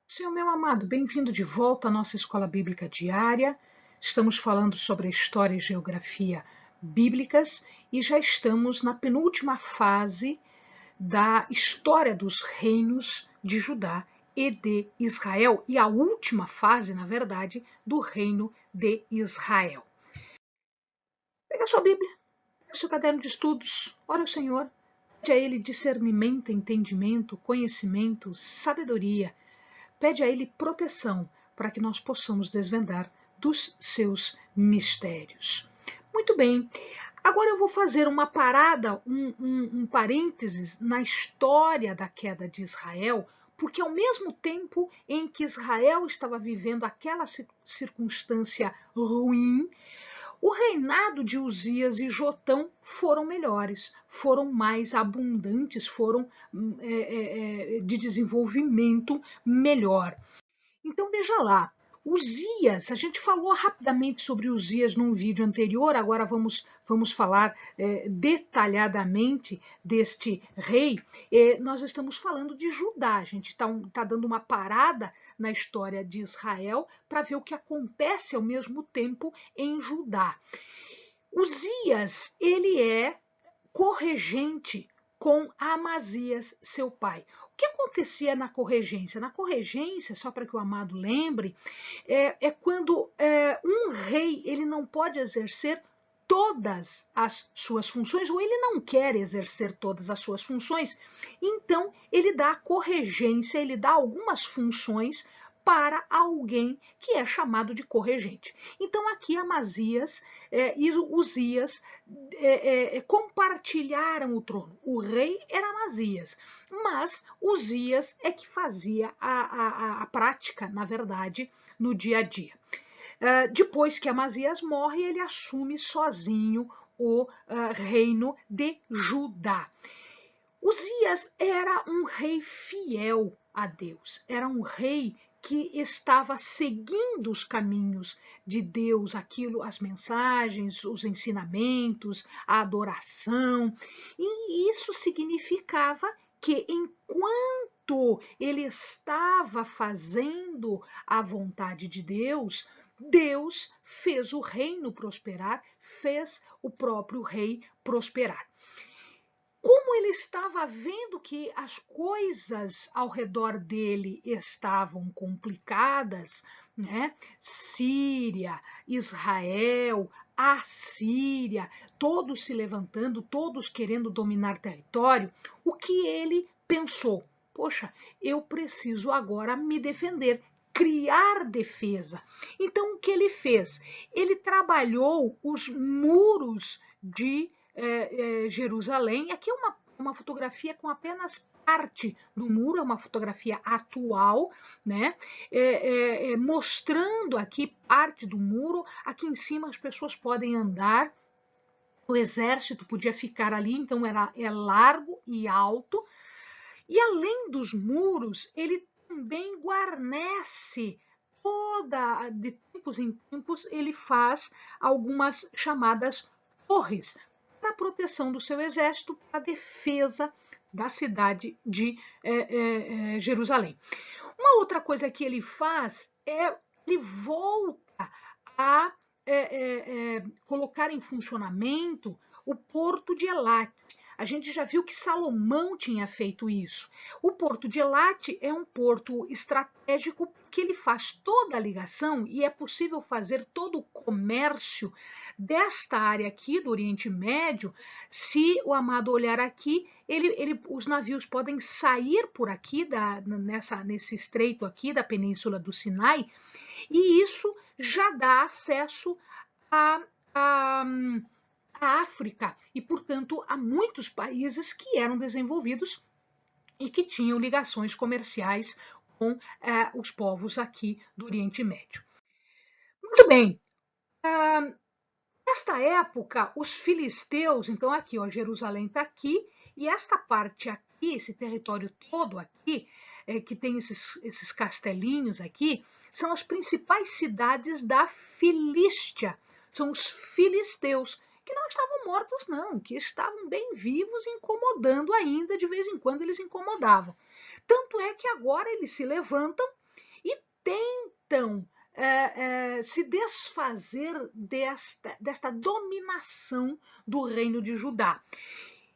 Senhor meu amado, bem-vindo de volta à nossa escola bíblica diária. Estamos falando sobre a história e geografia bíblicas e já estamos na penúltima fase da história dos reinos de Judá e de Israel, e a última fase, na verdade, do reino de Israel. Pega a sua Bíblia, pega o seu caderno de estudos, ora ao Senhor, pede a Ele discernimento, entendimento, conhecimento, sabedoria. Pede a Ele proteção para que nós possamos desvendar dos seus mistérios. Muito bem, agora eu vou fazer uma parada, um parênteses na história da queda de Israel, porque ao mesmo tempo em que Israel estava vivendo aquela circunstância ruim, o reinado de Uzias e Jotão foram melhores, foram mais abundantes, foram de desenvolvimento melhor. Então veja lá, Uzias, a gente falou rapidamente sobre Uzias num vídeo anterior, agora vamos falar detalhadamente deste rei. Nós estamos falando de Judá, a gente está dando uma parada na história de Israel para ver o que acontece ao mesmo tempo em Judá. Uzias, ele é corregente com Amazias, seu pai. O que acontecia na corregência? Na corregência, só para que o amado lembre, é quando um rei ele não pode exercer todas as suas funções, ou ele não quer exercer todas as suas funções, então ele dá corregência, ele dá algumas funções para alguém que é chamado de corregente. Então aqui Amazias e Uzias compartilharam o trono. O rei era Amazias, mas Uzias é que fazia a prática, na verdade, no dia a dia. Depois que Amazias morre, ele assume sozinho o reino de Judá. Uzias era um rei fiel a Deus, era um rei que estava seguindo os caminhos de Deus, aquilo, as mensagens, os ensinamentos, a adoração, e isso significava que enquanto ele estava fazendo a vontade de Deus, Deus fez o reino prosperar, fez o próprio rei prosperar. Como ele estava vendo que as coisas ao redor dele estavam complicadas, né? Síria, Israel, Assíria, todos se levantando, todos querendo dominar território, o que ele pensou? Poxa, eu preciso agora me defender, criar defesa. Então, o que ele fez? Ele trabalhou os muros de Jerusalém. Aqui é uma fotografia com apenas parte do muro, é uma fotografia atual, né? Mostrando aqui parte do muro. Aqui em cima as pessoas podem andar. O exército podia ficar ali, então é largo e alto. E além dos muros, ele também guarnece toda, de tempos em tempos, ele faz algumas chamadas torres para a proteção do seu exército, para a defesa da cidade de Jerusalém. Uma outra coisa que ele faz é ele volta a colocar em funcionamento o porto de Elat. A gente já viu que Salomão tinha feito isso. O porto de Elat é um porto estratégico porque ele faz toda a ligação e é possível fazer todo o comércio desta área aqui do Oriente Médio. Se o amado olhar aqui, os navios podem sair por aqui, nesse estreito aqui da Península do Sinai, e isso já dá acesso a a África e, portanto, a muitos países que eram desenvolvidos e que tinham ligações comerciais com os povos aqui do Oriente Médio. Muito bem. Nesta época, os filisteus, então aqui, ó, Jerusalém está aqui, e esta parte aqui, esse território todo aqui, que tem esses castelinhos aqui, são as principais cidades da Filístia, são os filisteus, que não estavam mortos não, que estavam bem vivos e incomodando ainda, de vez em quando eles incomodavam. Tanto é que agora eles se levantam então se desfazer desta dominação do reino de Judá.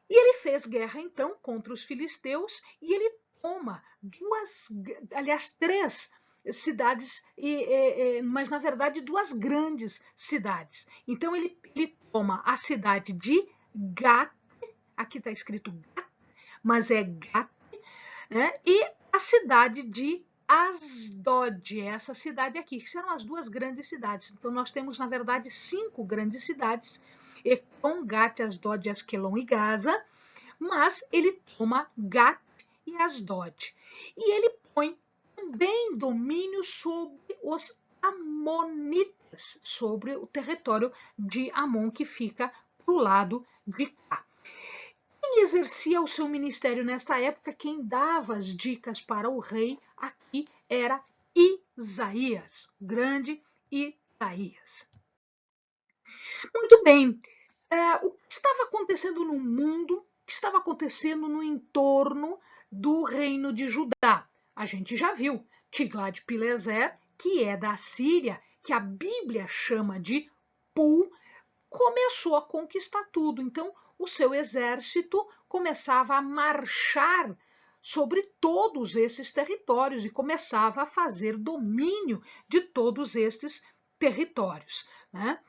E ele fez guerra, então, contra os filisteus e ele toma três cidades, mas na verdade duas grandes cidades. Então ele toma a cidade de Gat, aqui está escrito Gat, mas é Gat, né? E a cidade de Asdod, essa cidade aqui, que serão as duas grandes cidades. Então nós temos, na verdade, 5 grandes cidades, Ecrom, Gat, Asdod, Asquelon e Gaza, mas ele toma Gat e Asdod. E ele põe também domínio sobre os amonitas, sobre o território de Amon, que fica para o lado de cá. Quem exercia o seu ministério nesta época, quem dava as dicas para o rei aqui era Isaías, o grande Isaías. Muito bem, o que estava acontecendo no mundo, o que estava acontecendo no entorno do reino de Judá? A gente já viu, Tiglat-Pileser, que é da Síria, que a Bíblia chama de Pul, começou a conquistar tudo. Então, o seu exército começava a marchar sobre todos esses territórios e começava a fazer domínio de todos esses territórios, né?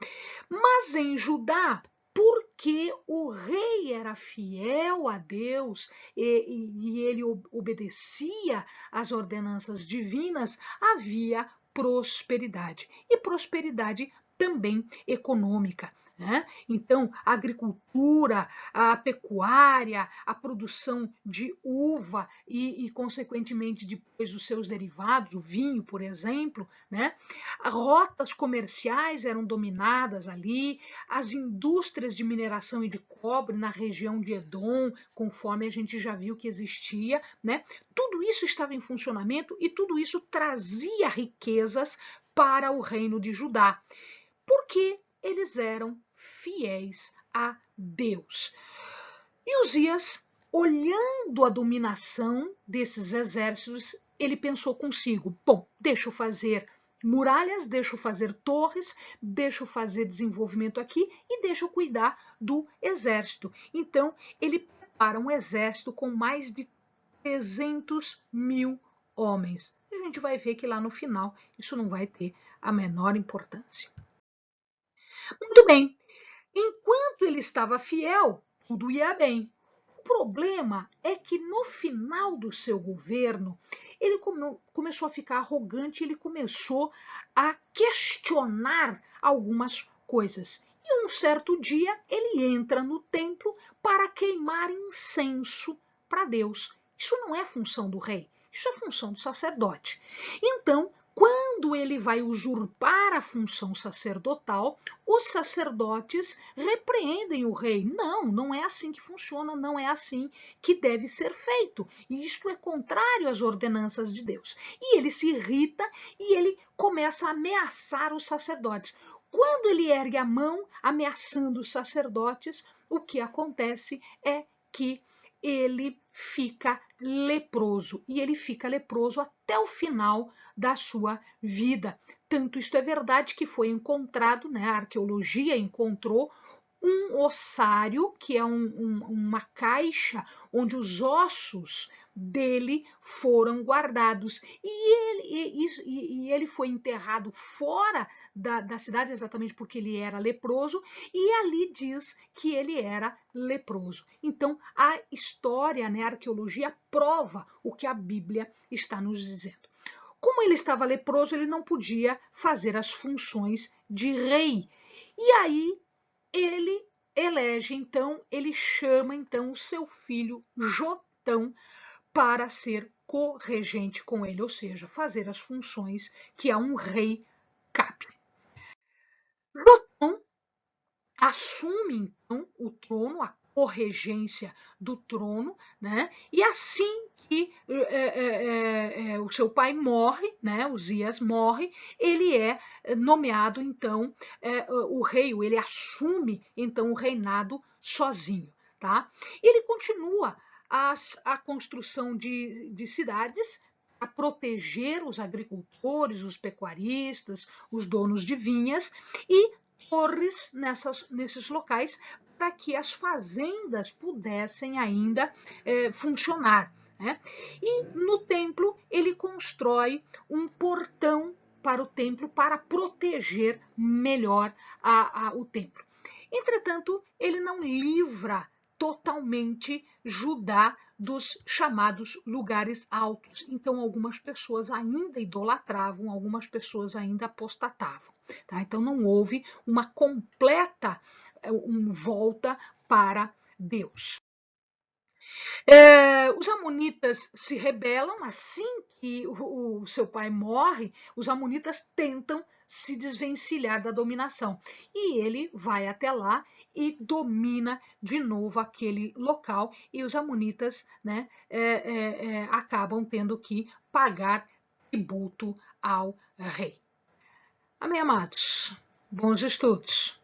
Mas em Judá, porque o rei era fiel a Deus e ele obedecia às ordenanças divinas, havia prosperidade. E prosperidade também econômica. Né? Então, a agricultura, a pecuária, a produção de uva consequentemente, depois os seus derivados, o vinho, por exemplo, né? Rotas comerciais eram dominadas ali, as indústrias de mineração e de cobre na região de Edom, conforme a gente já viu que existia, né? Tudo isso estava em funcionamento e tudo isso trazia riquezas para o reino de Judá. Porque eles eram fiéis a Deus. E Uzias, olhando a dominação desses exércitos, ele pensou consigo, bom, deixa eu fazer muralhas, deixa eu fazer torres, deixa eu fazer desenvolvimento aqui e deixa eu cuidar do exército. Então, ele prepara um exército com mais de 300.000 homens. A gente vai ver que lá no final isso não vai ter a menor importância. Muito bem, enquanto ele estava fiel, tudo ia bem. O problema é que no final do seu governo, ele começou a ficar arrogante, ele começou a questionar algumas coisas. E um certo dia ele entra no templo para queimar incenso para Deus. Isso não é função do rei, isso é função do sacerdote. Então, quando ele vai usurpar a função sacerdotal, os sacerdotes repreendem o rei. Não, não é assim que funciona, não é assim que deve ser feito. E isto é contrário às ordenanças de Deus. E ele se irrita e ele começa a ameaçar os sacerdotes. Quando ele ergue a mão ameaçando os sacerdotes, o que acontece é que ele fica leproso. E ele fica leproso até o final da sua vida. Tanto isto é verdade que foi encontrado, né, a arqueologia encontrou um ossário, que é uma caixa onde os ossos dele foram guardados. E ele foi enterrado fora da cidade, exatamente porque ele era leproso, e ali diz que ele era leproso. Então, a história, né, a arqueologia prova o que a Bíblia está nos dizendo. Como ele estava leproso, ele não podia fazer as funções de rei. E aí, ele elege, então, ele chama, então, o seu filho Jotão para ser corregente com ele, ou seja, fazer as funções que a um rei cabe. Jotão assume, então, o trono, a corregência do trono, né? E assim que o seu pai morre, né? Uzias morre, ele é nomeado, então, o rei, ele assume, então, o reinado sozinho, tá? Ele continua a construção de cidades a proteger os agricultores, os pecuaristas, os donos de vinhas e torres nesses locais para que as fazendas pudessem ainda funcionar. Né? E no templo ele constrói um portão para o templo para proteger melhor o templo. Entretanto, ele não livra totalmente Judá dos chamados lugares altos. Então, algumas pessoas ainda idolatravam, algumas pessoas ainda apostatavam. Tá? Então, não houve uma completa volta para Deus. Os amonitas se rebelam assim que o seu pai morre, os amonitas tentam se desvencilhar da dominação. E ele vai até lá e domina de novo aquele local, e os amonitas, né, acabam tendo que pagar tributo ao rei. Amém, amados? Bons estudos!